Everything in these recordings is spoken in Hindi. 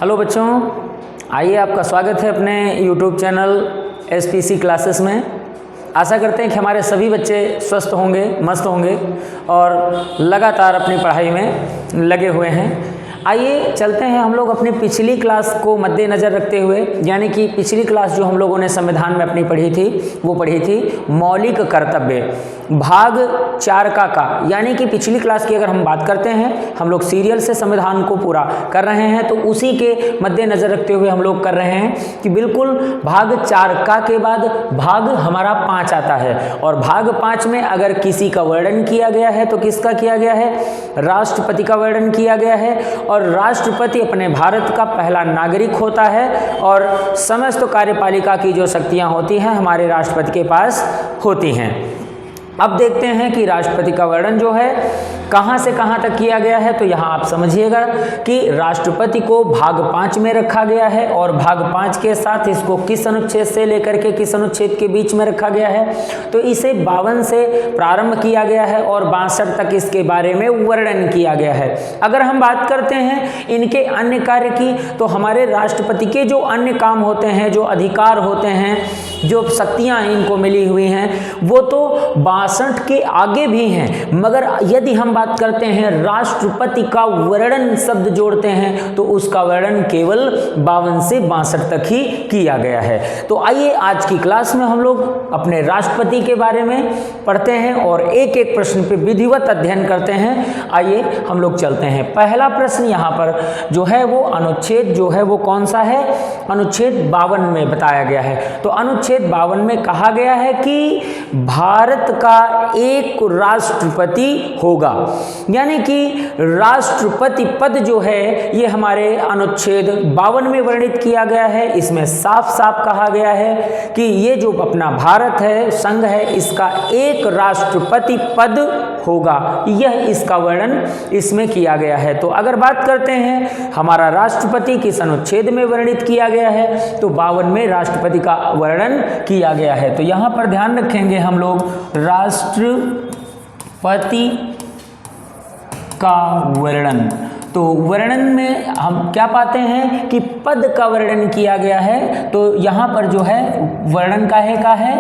हेलो बच्चों, आइए आपका स्वागत है अपने YouTube चैनल SPC क्लासेस में। आशा करते हैं कि हमारे सभी बच्चे स्वस्थ होंगे, मस्त होंगे और लगातार अपनी पढ़ाई में लगे हुए हैं। आइए चलते हैं हम लोग अपनी पिछली क्लास को मद्देनज़र रखते हुए, यानी कि पिछली क्लास जो हम लोगों ने संविधान में अपनी पढ़ी थी वो पढ़ी थी मौलिक कर्तव्य भाग 4 का, यानी कि पिछली क्लास की अगर हम बात करते हैं, हम लोग सीरियल से संविधान को पूरा कर रहे हैं, तो उसी के मद्देनज़र रखते हुए हम लोग कर रहे हैं कि बिल्कुल भाग 4 का के बाद भाग हमारा 5 आता है और भाग 5 में अगर किसी का वर्णन किया गया है तो किसका किया गया है? राष्ट्रपति का वर्णन किया गया है। और राष्ट्रपति अपने भारत का पहला नागरिक होता है और समस्त कार्यपालिका की जो शक्तियां होती हैं हमारे राष्ट्रपति के पास होती हैं। अब देखते हैं कि राष्ट्रपति का वर्णन जो है कहां से कहां तक किया गया है। तो यहां आप समझिएगा कि राष्ट्रपति को भाग 5 में रखा गया है और भाग 5 के साथ इसको किस अनुच्छेद से लेकर के किस अनुच्छेद के बीच में रखा गया है? तो इसे 52 से प्रारंभ किया गया है और 62 तक इसके बारे में वर्णन किया गया है। अगर हम बात करते हैं इनके अन्य कार्य की, तो हमारे राष्ट्रपति के जो अन्य काम होते हैं, जो अधिकार होते हैं, जो शक्तियां इनको मिली हुई हैं, वो तो 62 के आगे भी हैं। मगर यदि हम बात करते हैं राष्ट्रपति का वर्णन शब्द जोड़ते हैं तो उसका वर्णन केवल 52 से 62 तक ही किया गया है। तो आइए आज की क्लास में हम लोग अपने राष्ट्रपति के बारे में पढ़ते हैं और एक एक प्रश्न पे विधिवत अध्ययन करते हैं। आइए हम लोग चलते हैं। पहला प्रश्न यहाँ पर जो है वो अनुच्छेद जो है वो कौन सा है? अनुच्छेद 52 में बताया गया है। तो अनुच्छेद 52 में कहा गया है कि भारत का एक राष्ट्रपति होगा, यानी कि राष्ट्रपति पद जो है ये हमारे अनुच्छेद 52 में वर्णित किया गया है। इसमें साफ साफ कहा गया है कि ये जो अपना भारत है, संघ है, इसका एक राष्ट्रपति पद होगा। यह इसका वर्णन इसमें किया गया है। तो अगर बात करते हैं हमारा राष्ट्रपति किस अनुच्छेद में वर्णित किया गया है, तो 52 में राष्ट्रपति का वर्णन किया गया है। तो यहाँ पर ध्यान रखेंगे हम लोग राष्ट्रपति का वर्णन। तो वर्णन में हम क्या पाते हैं कि पद का वर्णन किया गया है। तो यहाँ पर जो है वर्णन काहे का है?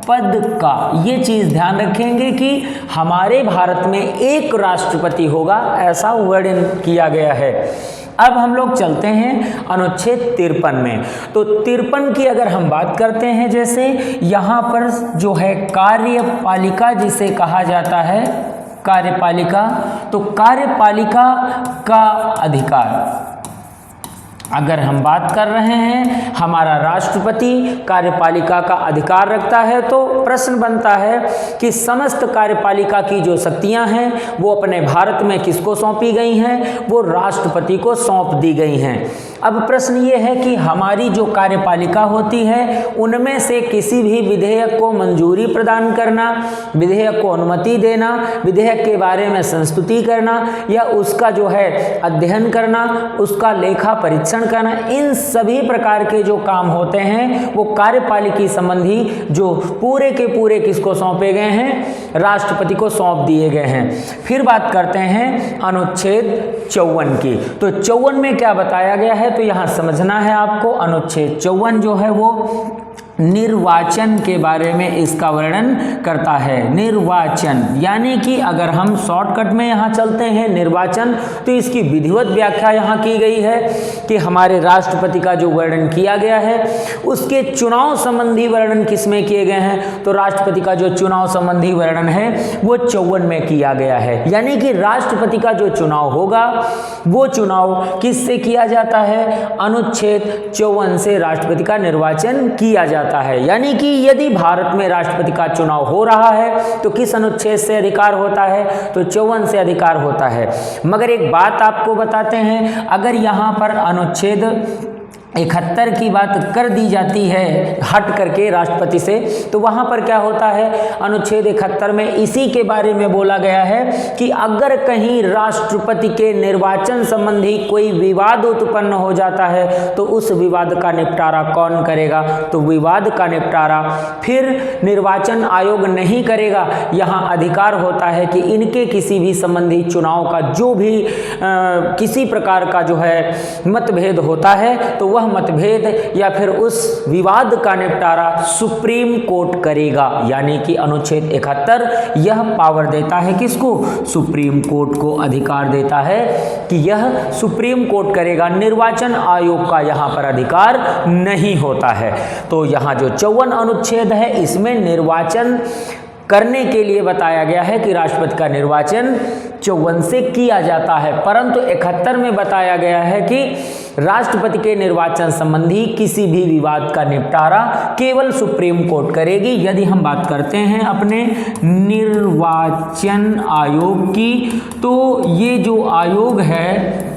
पद का। ये चीज ध्यान रखेंगे कि हमारे भारत में एक राष्ट्रपति होगा, ऐसा वर्णन किया गया है। अब हम लोग चलते हैं अनुच्छेद 53 में। तो 53 की अगर हम बात करते हैं, जैसे यहाँ पर जो है कार्यपालिका जिसे कहा जाता है, कार्यपालिका, तो कार्यपालिका का अधिकार अगर हम बात कर रहे हैं, हमारा राष्ट्रपति कार्यपालिका का अधिकार रखता है, तो प्रश्न बनता है कि समस्त कार्यपालिका की जो शक्तियां हैं वो अपने भारत में किसको सौंपी गई हैं? वो राष्ट्रपति को सौंप दी गई हैं। अब प्रश्न ये है कि हमारी जो कार्यपालिका होती है उनमें से किसी भी विधेयक को मंजूरी प्रदान करना, विधेयक को अनुमति देना, विधेयक के बारे में संस्तुति करना या उसका जो है अध्ययन करना, उसका लेखा परीक्षण करना, इन सभी प्रकार के जो काम होते हैं वो कार्यपालिकी संबंधी जो पूरे के पूरे किसको सौंपे गए हैं? राष्ट्रपति को सौंप दिए गए हैं। फिर बात करते हैं अनुच्छेद 54 की। तो 54 में क्या बताया गया है? तो यहां समझना है आपको, अनुच्छेद 54 जो है वो निर्वाचन के बारे में इसका वर्णन करता है। निर्वाचन यानी कि अगर हम शॉर्टकट में यहाँ चलते हैं निर्वाचन, तो इसकी विधिवत व्याख्या यहाँ की गई है कि हमारे राष्ट्रपति का जो वर्णन किया गया है उसके चुनाव संबंधी वर्णन किसमें किए गए हैं? तो राष्ट्रपति का जो चुनाव संबंधी वर्णन है वो 54 में किया गया है। यानी कि राष्ट्रपति का जो चुनाव होगा वो चुनाव किससे किया जाता है? अनुच्छेद 54 से राष्ट्रपति का निर्वाचन किया जाता है। यानी कि यदि भारत में राष्ट्रपति का चुनाव हो रहा है तो किस अनुच्छेद से अधिकार होता है? तो 54 से अधिकार होता है। मगर एक बात आपको बताते हैं, अगर यहाँ पर अनुच्छेद 71 की बात कर दी जाती है हट करके राष्ट्रपति से, तो वहाँ पर क्या होता है, अनुच्छेद 71 में इसी के बारे में बोला गया है कि अगर कहीं राष्ट्रपति के निर्वाचन संबंधी कोई विवाद उत्पन्न हो जाता है तो उस विवाद का निपटारा कौन करेगा। तो विवाद का निपटारा फिर निर्वाचन आयोग नहीं करेगा, यहाँ अधिकार होता है कि इनके किसी भी संबंधी चुनाव का जो भी किसी प्रकार का जो है मतभेद होता है तो वह मतभेद या फिर उस विवाद का निपटारा सुप्रीम कोर्ट करेगा। यानी कि अनुच्छेद 71 यह पावर देता है किसको, सुप्रीम कोर्ट को अधिकार देता है कि यह सुप्रीम कोर्ट करेगा, निर्वाचन आयोग का यहाँ पर अधिकार नहीं होता है। तो यहाँ जो 54 अनुच्छेद है इसमें निर्वाचन करने के लिए बताया गया है कि राष्ट्रपति का निर्वाचन 54 से किया जाता है, परंतु 71 में बताया गया है कि राष्ट्रपति के निर्वाचन संबंधी किसी भी विवाद का निपटारा केवल सुप्रीम कोर्ट करेगी। यदि हम बात करते हैं अपने निर्वाचन आयोग की, तो ये जो आयोग है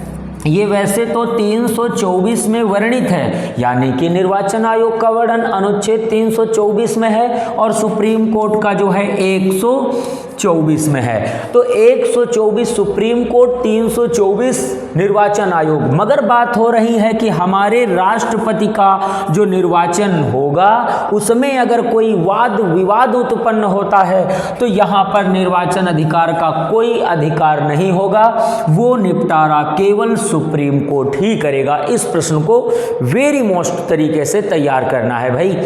ये वैसे तो 324 में वर्णित है, यानी कि निर्वाचन आयोग का वर्णन अनुच्छेद 324 में है और सुप्रीम कोर्ट का जो है 124 में है। तो 124 सुप्रीम कोर्ट, 324 निर्वाचन आयोग। मगर बात हो रही है कि हमारे राष्ट्रपति का जो निर्वाचन होगा उसमें अगर कोई वाद विवाद उत्पन्न होता है तो यहाँ पर निर्वाचन अधिकार का कोई अधिकार नहीं होगा, वो निपटारा केवल सुप्रीम कोर्ट ही करेगा। इस प्रश्न को वेरी मोस्ट तरीके से तैयार करना है भाई।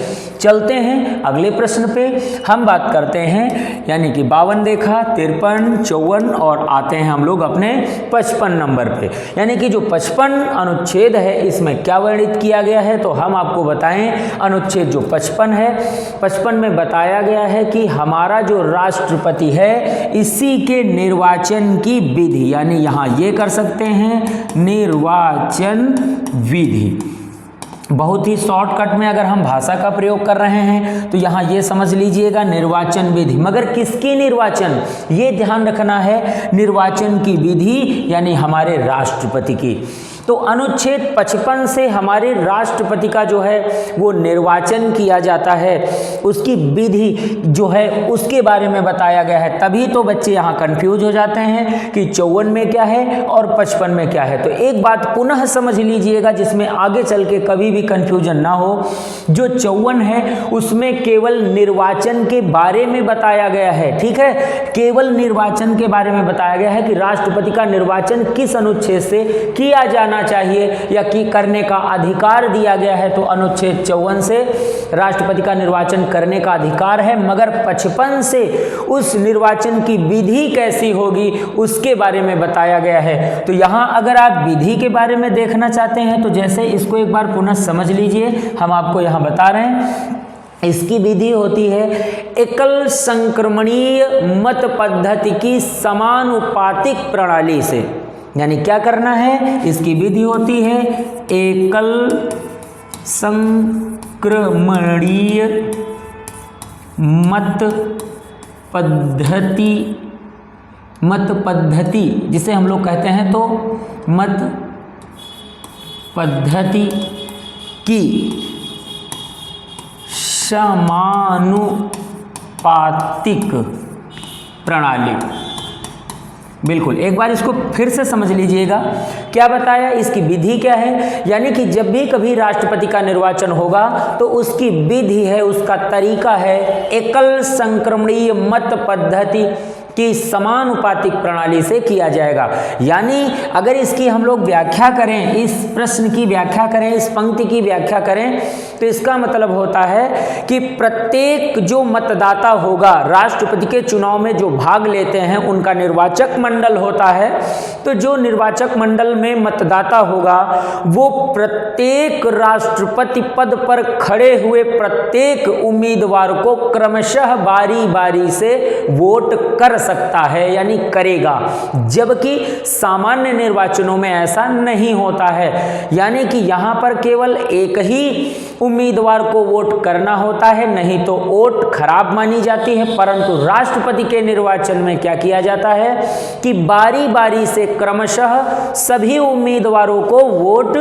चलते हैं अगले प्रश्न पे, हम बात करते हैं यानी कि 52 देखा, 53, 54 और आते हैं हम लोग अपने 55 नंबर पे। यानी कि जो 55 अनुच्छेद है इसमें क्या वर्णित किया गया है, तो हम आपको बताएं अनुच्छेद जो 55 है, 55 में बताया गया है कि हमारा जो राष्ट्रपति है इसी के निर्वाचन की विधि, यानी यहाँ ये कर सकते हैं निर्वाचन विधि। बहुत ही शॉर्टकट में अगर हम भाषा का प्रयोग कर रहे हैं तो यहाँ ये समझ लीजिएगा निर्वाचन विधि। मगर किसकी निर्वाचन, ये ध्यान रखना है, निर्वाचन की विधि यानी हमारे राष्ट्रपति की। तो अनुच्छेद 55 से हमारे राष्ट्रपति का जो है वो निर्वाचन किया जाता है, उसकी विधि जो है उसके बारे में बताया गया है। तभी तो बच्चे यहाँ कंफ्यूज हो जाते हैं कि 54 में क्या है और 55 में क्या है। तो एक बात पुनः समझ लीजिएगा जिसमें आगे चल के कभी भी कंफ्यूजन ना हो। जो 54 है उसमें केवल निर्वाचन के बारे में बताया गया है, ठीक है, केवल निर्वाचन के बारे में बताया गया है कि राष्ट्रपति का निर्वाचन किस अनुच्छेद से किया जाना चाहिए या कि करने का अधिकार दिया गया है। तो अनुच्छेद 54 से राष्ट्रपति का निर्वाचन करने का अधिकार है, मगर 55 से उस निर्वाचन की विधि कैसी होगी उसके बारे में बताया गया है। तो यहाँ अगर आप विधि के बारे में देखना चाहते हैं तो जैसे इसको एक बार पुनः समझ लीजिए, हम आपको यहाँ बता रहे हैं। इसकी विधि होती है एकल संक्रमणीय मत पद्धति की समानुपातिक प्रणाली से, यानी क्या करना है, इसकी विधि होती है एकल संक्रमणीय मत पद्धति जिसे हम लोग कहते हैं तो मत पद्धति की समानुपातिक प्रणाली। बिल्कुल, एक बार इसको फिर से समझ लीजिएगा। क्या बताया, इसकी विधि क्या है, यानी कि जब भी कभी राष्ट्रपति का निर्वाचन होगा तो उसकी विधि है, उसका तरीका है एकल संक्रमणीय मत पद्धति की समानुपातिक प्रणाली से किया जाएगा। यानी अगर इसकी हम लोग व्याख्या करें, इस प्रश्न की व्याख्या करें, इस पंक्ति की व्याख्या करें तो इसका मतलब होता है कि प्रत्येक जो मतदाता होगा राष्ट्रपति के चुनाव में जो भाग लेते हैं उनका निर्वाचक मंडल होता है। तो जो निर्वाचक मंडल में मतदाता होगा वो प्रत्येक राष्ट्रपति पद पर खड़े हुए प्रत्येक उम्मीदवार को क्रमशः बारी बारी से वोट कर सकता है यानी करेगा, जबकि सामान्य निर्वाचनों में ऐसा नहीं होता है। यानी कि यहाँ पर केवल एक ही उम्मीदवार को वोट करना होता है, नहीं तो वोट खराब मानी जाती है। परंतु राष्ट्रपति के निर्वाचन में क्या किया जाता है कि बारी बारी से क्रमशः सभी उम्मीदवारों को वोट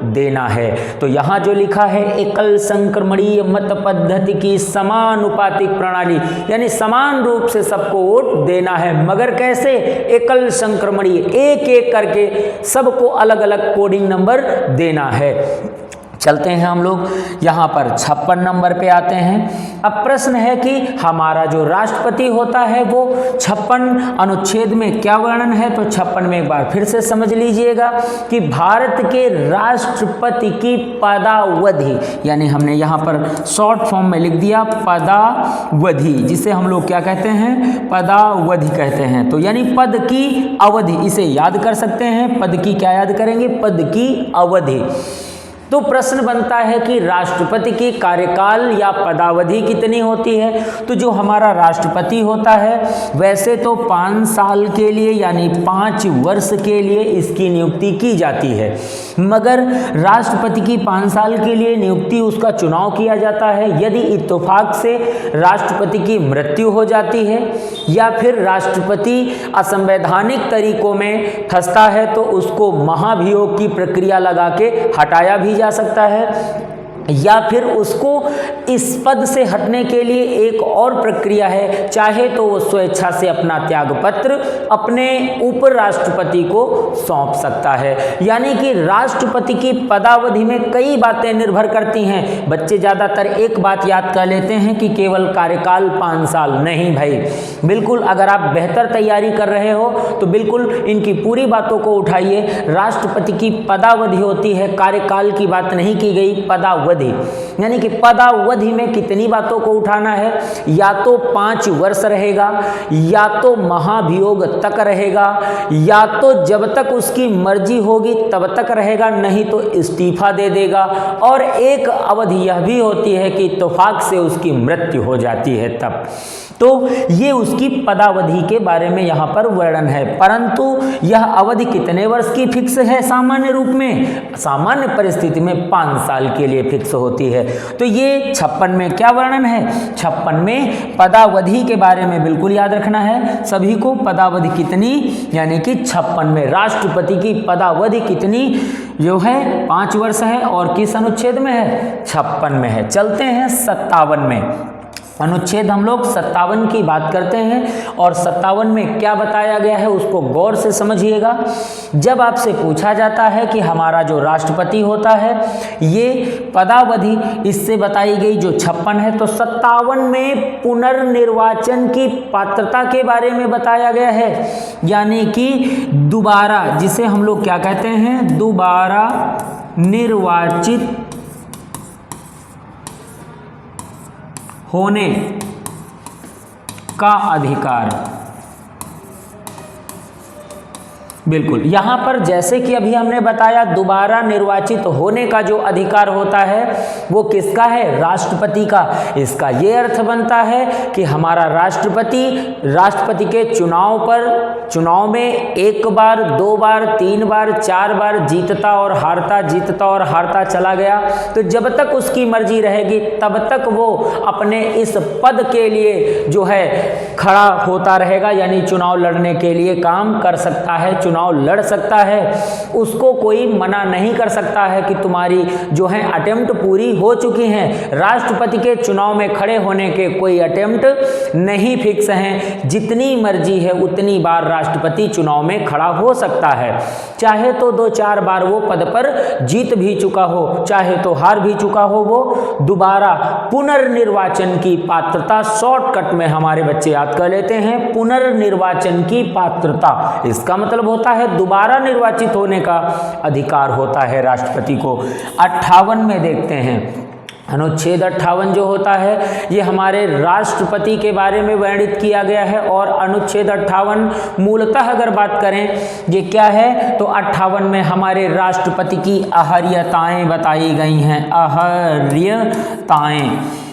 देना है। तो यहाँ जो लिखा है एकल संक्रमणीय मत पद्धति की समानुपातिक प्रणाली, यानी समान रूप से सबको वोट देना है, मगर कैसे? एकल संक्रमणीय, एक एक करके सबको अलग अलग कोडिंग नंबर देना है। चलते हैं हम लोग यहाँ पर 56 नंबर पे आते हैं। अब प्रश्न है कि हमारा जो राष्ट्रपति होता है वो 56 अनुच्छेद में क्या वर्णन है? तो 56 में एक बार फिर से समझ लीजिएगा कि भारत के राष्ट्रपति की पदावधि, यानी हमने यहाँ पर शॉर्ट फॉर्म में लिख दिया पदावधि, जिसे हम लोग क्या कहते हैं? पदावधि कहते हैं। तो यानी पद की अवधि, इसे याद कर सकते हैं। पद की क्या याद करेंगे? पद की अवधि। तो प्रश्न बनता है कि राष्ट्रपति की कार्यकाल या पदावधि कितनी होती है? तो जो हमारा राष्ट्रपति होता है वैसे तो 5 साल के लिए यानी 5 वर्ष के लिए इसकी नियुक्ति की जाती है, मगर राष्ट्रपति की 5 साल के लिए नियुक्ति उसका चुनाव किया जाता है। यदि इत्तेफाक से राष्ट्रपति की मृत्यु हो जाती है या फिर राष्ट्रपति असंवैधानिक तरीकों में फंसता है तो उसको महाभियोग की प्रक्रिया लगा के हटाया भी जा सकता है, या फिर उसको इस पद से हटने के लिए एक और प्रक्रिया है, चाहे तो वो स्वेच्छा से अपना त्यागपत्र अपने उपराष्ट्रपति को सौंप सकता है। यानी कि राष्ट्रपति की पदावधि में कई बातें निर्भर करती हैं। बच्चे ज़्यादातर एक बात याद कर लेते हैं कि केवल कार्यकाल 5 साल, नहीं भाई, बिल्कुल अगर आप बेहतर तैयारी कर रहे हो तो बिल्कुल इनकी पूरी बातों को उठाइए। राष्ट्रपति की पदावधि होती है, कार्यकाल की बात नहीं की गई, पदावधि, यानी कि पदावधि में कितनी बातों को उठाना है? या तो 5 वर्ष रहेगा, या तो महाभियोग तक रहेगा, या तो जब तक उसकी मर्जी होगी तब तक रहेगा, नहीं तो इस्तीफा दे देगा, और एक अवधि यह भी होती है कि इत्तेफाक से उसकी मृत्यु हो जाती है तब। तो ये उसकी पदावधि के बारे में यहाँ पर वर्णन है। परंतु यह अवधि कितने वर्ष की फिक्स है? सामान्य रूप में, सामान्य परिस्थिति में 5 साल के लिए फिक्स होती है। तो ये 56 में क्या वर्णन है? 56 में पदावधि के बारे में बिल्कुल याद रखना है सभी को। पदावधि कितनी, यानी कि 56 में राष्ट्रपति की पदावधि कितनी जो है 5 वर्ष है, और किस अनुच्छेद में है? 56 में है। चलते हैं 57 में। अनुच्छेद हम लोग 57 की बात करते हैं, और 57 में क्या बताया गया है उसको गौर से समझिएगा। जब आपसे पूछा जाता है कि हमारा जो राष्ट्रपति होता है ये पदावधि इससे बताई गई जो 56 है, तो 57 में पुनर्निर्वाचन की पात्रता के बारे में बताया गया है। यानी कि दोबारा, जिसे हम लोग क्या कहते हैं? दोबारा निर्वाचित होने का अधिकार। बिल्कुल, यहाँ पर जैसे कि अभी हमने बताया दोबारा निर्वाचित होने का जो अधिकार होता है वो किसका है? राष्ट्रपति का। इसका ये अर्थ बनता है कि हमारा राष्ट्रपति के चुनाव में 1 बार, 2 बार, 3 बार, 4 बार जीतता और हारता चला गया, तो जब तक उसकी मर्जी रहेगी तब तक वो अपने इस पद के लिए जो है खड़ा होता रहेगा, यानी चुनाव लड़ने के लिए काम कर सकता है, चुनाव लड़ सकता है। उसको कोई मना नहीं कर सकता है कि तुम्हारी जो है अटेम्प्ट पूरी हो चुकी हैं। राष्ट्रपति के चुनाव में खड़े होने के कोई अटेम्प्ट नहीं फिक्स हैं, जितनी मर्जी है उतनी बार राष्ट्रपति चुनाव में खड़ा हो सकता है। चाहे तो 2-4 बार वो पद पर जीत भी चुका हो, चाहे तो हार भी चुका हो, वो दोबारा पुनर्निर्वाचन की पात्रता, शॉर्टकट में हमारे बच्चे याद कर लेते हैं पुनर्निर्वाचन की पात्रता। इसका मतलब होता है दोबारा निर्वाचित होने का अधिकार होता है राष्ट्रपति को। 58 में देखते हैं, अनुच्छेद 58 जो होता है ये हमारे राष्ट्रपति के बारे में वर्णित किया गया है। और अनुच्छेद 58 मूलतः अगर बात करें ये क्या है, तो 58 में हमारे राष्ट्रपति की अहर्यताएं बताई गई हैं। अहर्यताएं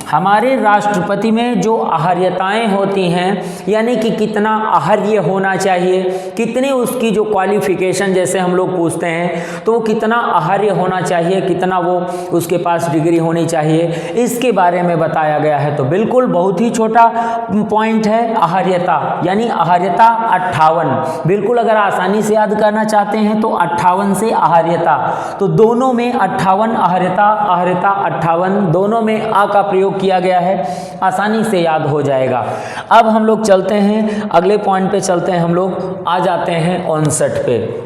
हमारे राष्ट्रपति में जो आहार्यताएं होती हैं, यानी कि कितना आहार्य होना चाहिए, कितनी उसकी जो क्वालिफिकेशन जैसे हम लोग पूछते हैं तो वो कितना आहार्य होना चाहिए, कितना वो उसके पास डिग्री होनी चाहिए, इसके बारे में बताया गया है। तो बिल्कुल बहुत ही छोटा पॉइंट है आहार्यता, यानी आहार्यता 58। बिल्कुल अगर आसानी से याद करना चाहते हैं तो 58 से आहार्यता, तो दोनों में 58 आहार्यता 58 दोनों में आ का प्रयोग किया गया है, आसानी से याद हो जाएगा। अब हम लोग चलते हैं अगले पॉइंट पे, चलते हैं हम लोग, आ जाते हैं 59 पे।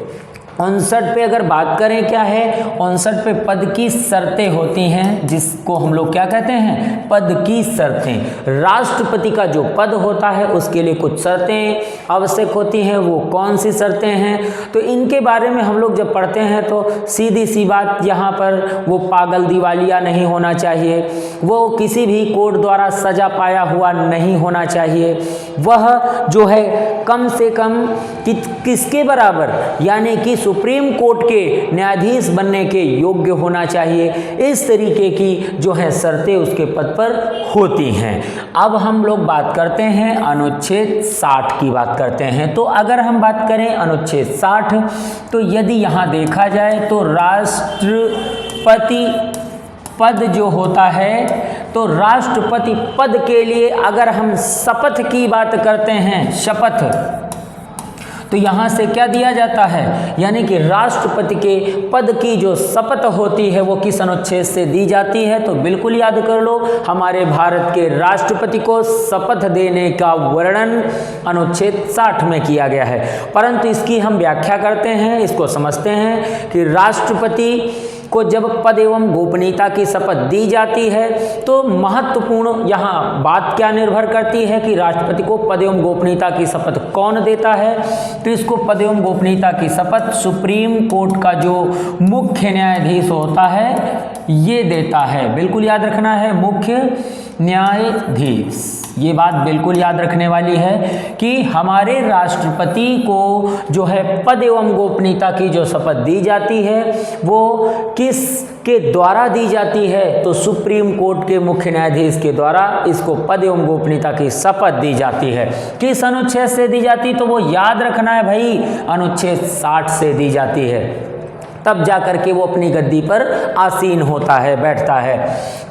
59 पे अगर बात करें क्या है, 59 पे पद की शर्तें होती हैं, जिसको हम लोग क्या कहते हैं, पद की शर्तें। राष्ट्रपति का जो पद होता है उसके लिए कुछ शर्तें आवश्यक होती हैं, वो कौन सी शर्तें हैं, तो इनके बारे में हम लोग जब पढ़ते हैं तो सीधी सी बात, यहाँ पर वो पागल दिवालिया नहीं होना चाहिए, वो किसी भी कोर्ट द्वारा सजा पाया हुआ नहीं होना चाहिए, वह जो है कम से कम किसके बराबर, यानी कि सुप्रीम कोर्ट के न्यायाधीश बनने के योग्य होना चाहिए। इस तरीके की जो है शर्तें उसके पद पर होती हैं। अब हम लोग बात करते हैं अनुच्छेद 60 की बात करते हैं। तो अगर हम बात करें अनुच्छेद 60, तो यदि यहाँ देखा जाए तो राष्ट्रपति पद जो होता है, तो राष्ट्रपति पद के लिए अगर हम शपथ की बात करते हैं, शपथ, तो यहाँ से क्या दिया जाता है, यानी कि राष्ट्रपति के पद की जो शपथ होती है वो किस अनुच्छेद से दी जाती है, तो बिल्कुल याद कर लो, हमारे भारत के राष्ट्रपति को शपथ देने का वर्णन अनुच्छेद 60 में किया गया है। परंतु इसकी हम व्याख्या करते हैं, इसको समझते हैं कि राष्ट्रपति को जब पद एवं गोपनीयता की शपथ दी जाती है तो महत्वपूर्ण यहाँ बात क्या निर्भर करती है कि राष्ट्रपति को पद एवं गोपनीयता की शपथ कौन देता है, तो इसको पद एवं गोपनीयता की शपथ सुप्रीम कोर्ट का जो मुख्य न्यायाधीश होता है ये देता है। बिल्कुल याद रखना है, मुख्य न्यायाधीश, ये बात बिल्कुल याद रखने वाली है कि हमारे राष्ट्रपति को जो है पद एवं गोपनीयता की जो शपथ दी जाती है वो किस के द्वारा दी जाती है, तो सुप्रीम कोर्ट के मुख्य न्यायाधीश के द्वारा इसको पद एवं गोपनीयता की शपथ दी जाती है। किस अनुच्छेद से दी जाती, तो वो याद रखना है भाई, अनुच्छेद 60 से दी जाती है, तब जा करके वो अपनी गद्दी पर आसीन होता है, बैठता है।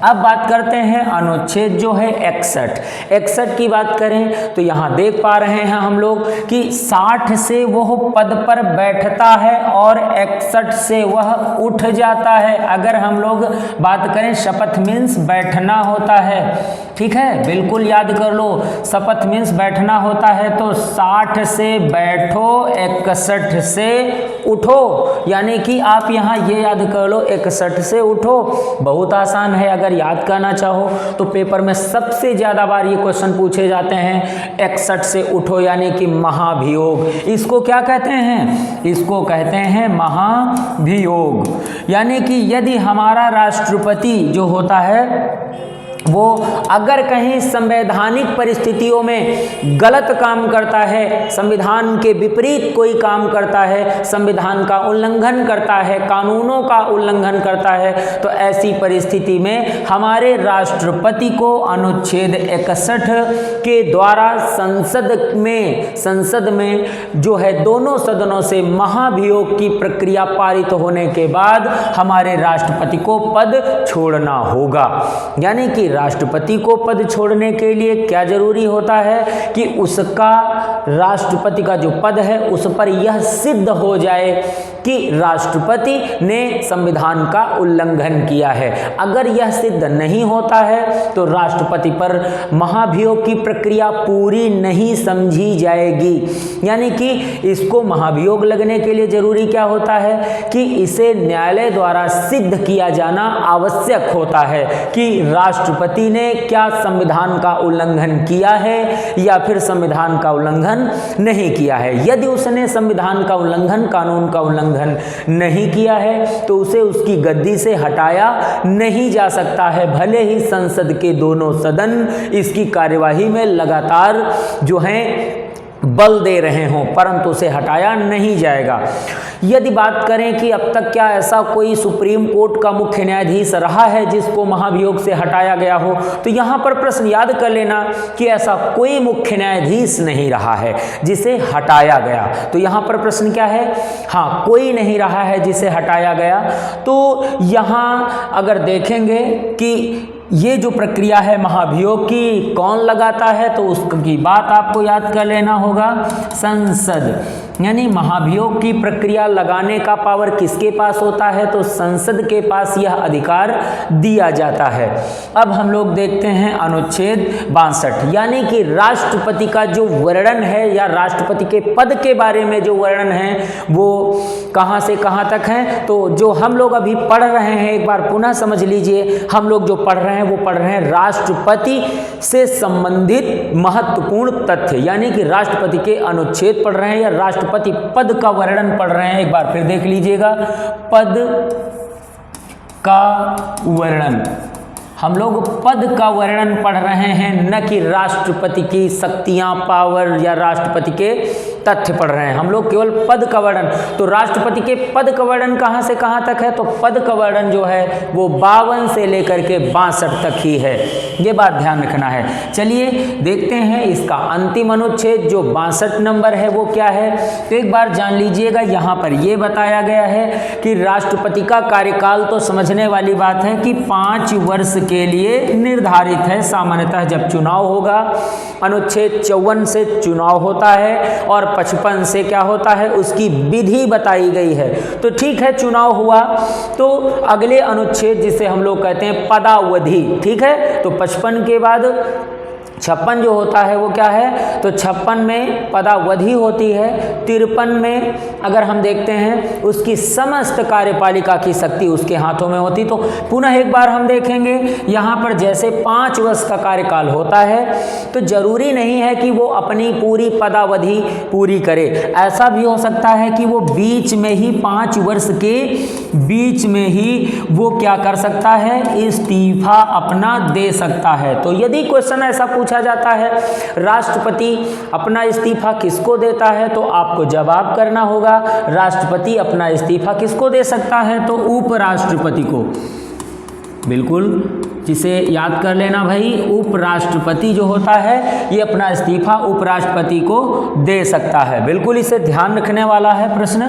अब बात करते हैं अनुच्छेद जो है 61 की बात करें तो यहाँ देख पा रहे हैं हम लोग कि 60 से वह पद पर बैठता है और 61 से वह उठ जाता है। अगर हम लोग बात करें, शपथ मीन्स बैठना होता है, ठीक है, बिल्कुल याद कर लो, शपथ मीन्स बैठना होता है, तो 60 से बैठो, 61 से उठो, यानी कि आप यहाँ ये याद कर लो 61 से उठो। बहुत आसान है, अगर याद करना चाहो तो पेपर में सबसे ज़्यादा बार ये क्वेश्चन पूछे जाते हैं, 61 से उठो यानी कि महाभियोग। इसको क्या कहते हैं, इसको कहते हैं महाभियोग। यानी कि यदि हमारा राष्ट्रपति जो होता है वो अगर कहीं संवैधानिक परिस्थितियों में गलत काम करता है, संविधान के विपरीत कोई काम करता है, संविधान का उल्लंघन करता है, कानूनों का उल्लंघन करता है, तो ऐसी परिस्थिति में हमारे राष्ट्रपति को अनुच्छेद 61 के द्वारा संसद में जो है दोनों सदनों से महाभियोग की प्रक्रिया पारित होने के बाद हमारे राष्ट्रपति को पद छोड़ना होगा। यानी कि राष्ट्रपति को पद छोड़ने के लिए क्या जरूरी होता है कि उसका राष्ट्रपति का जो पद है उस पर यह सिद्ध हो जाए कि राष्ट्रपति ने संविधान का उल्लंघन किया है। अगर यह सिद्ध नहीं होता है तो राष्ट्रपति पर महाभियोग की प्रक्रिया पूरी नहीं समझी जाएगी। यानी कि इसको महाभियोग लगने के लिए जरूरी क्या होता है कि इसे न्यायालय द्वारा सिद्ध किया जाना आवश्यक होता है कि राष्ट्रपति ने क्या संविधान का उल्लंघन किया है या फिर संविधान का उल्लंघन नहीं किया है। यदि उसने संविधान का उल्लंघन, कानून का उल्लंघन नहीं किया है तो उसे उसकी गद्दी से हटाया नहीं जा सकता है, भले ही संसद के दोनों सदन इसकी कार्यवाही में लगातार जो हैं बल दे रहे हों, परंतु उसे हटाया नहीं जाएगा। यदि बात करें कि अब तक क्या ऐसा कोई सुप्रीम कोर्ट का मुख्य न्यायाधीश रहा है जिसको महाभियोग से हटाया गया हो, तो यहाँ पर प्रश्न याद कर लेना कि ऐसा कोई मुख्य न्यायाधीश नहीं रहा है जिसे हटाया गया। तो यहाँ पर प्रश्न क्या है, हाँ, कोई नहीं रहा है जिसे हटाया गया। तो यहाँ अगर देखेंगे कि ये जो प्रक्रिया है महाभियोग की कौन लगाता है, तो उसकी बात आपको याद कर लेना होगा, संसद। यानी महाभियोग की प्रक्रिया लगाने का पावर किसके पास होता है, तो संसद के पास यह अधिकार दिया जाता है। अब हम लोग देखते हैं अनुच्छेद 62, यानी कि राष्ट्रपति का जो वर्णन है या राष्ट्रपति के पद के बारे में जो वर्णन है वो कहाँ से कहाँ तक है। तो जो हम लोग अभी पढ़ रहे हैं, एक बार पुनः समझ लीजिए, हम लोग जो पढ़ रहे हैं वो पढ़ रहे हैं राष्ट्रपति से संबंधित महत्वपूर्ण तथ्य, यानी कि राष्ट्रपति के अनुच्छेद पढ़ रहे हैं या राष्ट्रपति पद का वर्णन पढ़ रहे हैं। एक बार फिर देख लीजिएगा, पद का वर्णन, हम लोग पद का वर्णन पढ़ रहे हैं, न कि राष्ट्रपति की शक्तियां, पावर या राष्ट्रपति के तथ्य पढ़ रहे हैं। हम लोग केवल पद का वर्णन। तो राष्ट्रपति के पद का वर्णन कहां से कहां तक है, तो पद का वर्णन जो है वो 52 से लेकर के 62 तक ही है। ये बात ध्यान रखना है। चलिए देखते हैं इसका अंतिम अनुच्छेद जो 62 नंबर है वो क्या है। तो एक बार जान लीजिएगा, यहाँ पर ये बताया गया है कि राष्ट्रपति का कार्यकाल तो समझने वाली बात है कि 5 वर्ष के लिए निर्धारित है। सामान्यतः जब चुनाव होगा, अनुच्छेद 54 से चुनाव होता है और 55 से क्या होता है, उसकी विधि बताई गई है। तो ठीक है, चुनाव हुआ तो अगले अनुच्छेद जिसे हम लोग कहते हैं पदावधि, ठीक है। तो 55 के बाद 56 जो होता है वो क्या है, तो 56 में पदावधि होती है। 53 में अगर हम देखते हैं उसकी समस्त कार्यपालिका की शक्ति उसके हाथों में होती। तो पुनः एक बार हम देखेंगे यहाँ पर जैसे 5 वर्ष का कार्यकाल होता है तो जरूरी नहीं है कि वो अपनी पूरी पदावधि पूरी करे। ऐसा भी हो सकता है कि वो बीच में ही 5 वर्ष के बीच में ही वो क्या कर सकता है, इस्तीफा अपना दे सकता है। तो यदि क्वेश्चन ऐसा पूछा जाता है राष्ट्रपति अपना इस्तीफा किसको देता है, तो आपको जवाब करना होगा राष्ट्रपति अपना इस्तीफा किसको दे सकता है, तो उपराष्ट्रपति को। बिल्कुल, जिसे याद कर लेना भाई, उपराष्ट्रपति जो होता है ये अपना इस्तीफा उपराष्ट्रपति को दे सकता है। बिल्कुल इसे ध्यान रखने वाला है प्रश्न।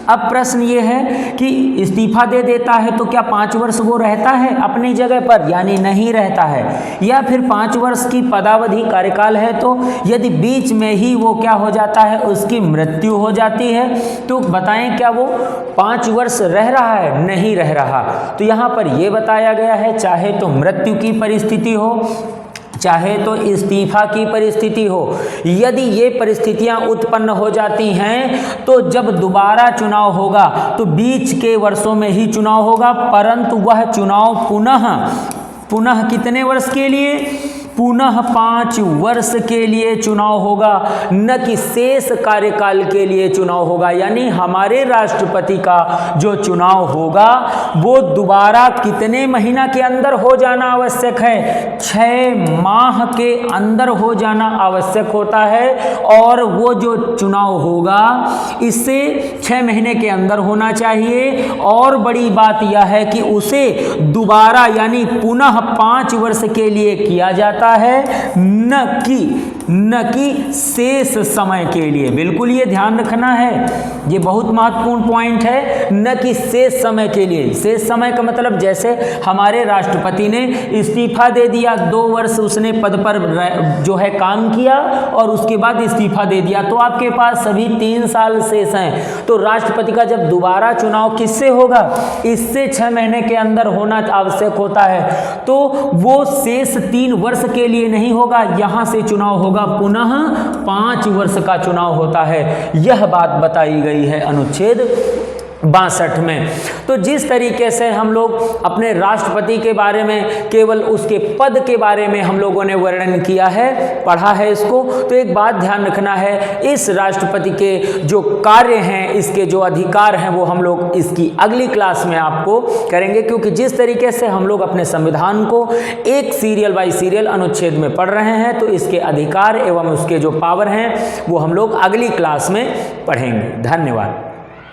अब प्रश्न ये है कि इस्तीफा दे देता है तो क्या 5 वर्ष वो रहता है अपनी जगह पर, यानी नहीं रहता है, या फिर 5 वर्ष की पदावधि कार्यकाल है तो यदि बीच में ही वो क्या हो जाता है, उसकी मृत्यु हो जाती है, तो बताएं क्या वो 5 वर्ष रह रहा है, नहीं रह रहा। तो यहाँ पर ये बताया गया है चाहे तो मृत्यु की परिस्थिति हो, चाहे तो इस्तीफा की परिस्थिति हो, यदि ये परिस्थितियां उत्पन्न हो जाती हैं तो जब दोबारा चुनाव होगा तो बीच के वर्षों में ही चुनाव होगा, परंतु वह चुनाव पुनः कितने वर्ष के लिए, पुनः 5 वर्ष के लिए चुनाव होगा, न कि शेष कार्यकाल के लिए चुनाव होगा। यानी हमारे राष्ट्रपति का जो चुनाव होगा वो दोबारा कितने महीना के अंदर हो जाना आवश्यक है, 6 माह के अंदर हो जाना आवश्यक होता है। और वो जो चुनाव होगा इससे 6 महीने के अंदर होना चाहिए। और बड़ी बात यह है कि उसे दोबारा यानी पुनः 5 वर्ष के लिए किया जाता है, न कि शेष समय के लिए। बिल्कुल ये ध्यान रखना है, ये बहुत महत्वपूर्ण पॉइंट है, न कि शेष समय के लिए। शेष समय का मतलब जैसे हमारे राष्ट्रपति ने इस्तीफा दे दिया, 2 वर्ष उसने पद पर जो है काम किया और उसके बाद इस्तीफा दे दिया, तो आपके पास सभी 3 साल शेष हैं। तो राष्ट्रपति का जब दोबारा चुनाव किससे होगा, इससे 6 महीने के अंदर होना आवश्यक होता है। तो वो शेष 3 वर्ष के लिए नहीं होगा, यहाँ से चुनाव होगा पुनः 5 वर्ष का चुनाव होता है। यह बात बताई गई है अनुच्छेद 62 में। तो जिस तरीके से हम लोग अपने राष्ट्रपति के बारे में केवल उसके पद के बारे में हम लोगों ने वर्णन किया है, पढ़ा है इसको, तो एक बात ध्यान रखना है, इस राष्ट्रपति के जो कार्य हैं, इसके जो अधिकार हैं, वो हम लोग इसकी अगली क्लास में आपको करेंगे, क्योंकि जिस तरीके से हम लोग अपने संविधान को एक सीरियल बाय सीरियल अनुच्छेद में पढ़ रहे हैं, तो इसके अधिकार एवं उसके जो पावर हैं वो हम लोग अगली क्लास में पढ़ेंगे। धन्यवाद।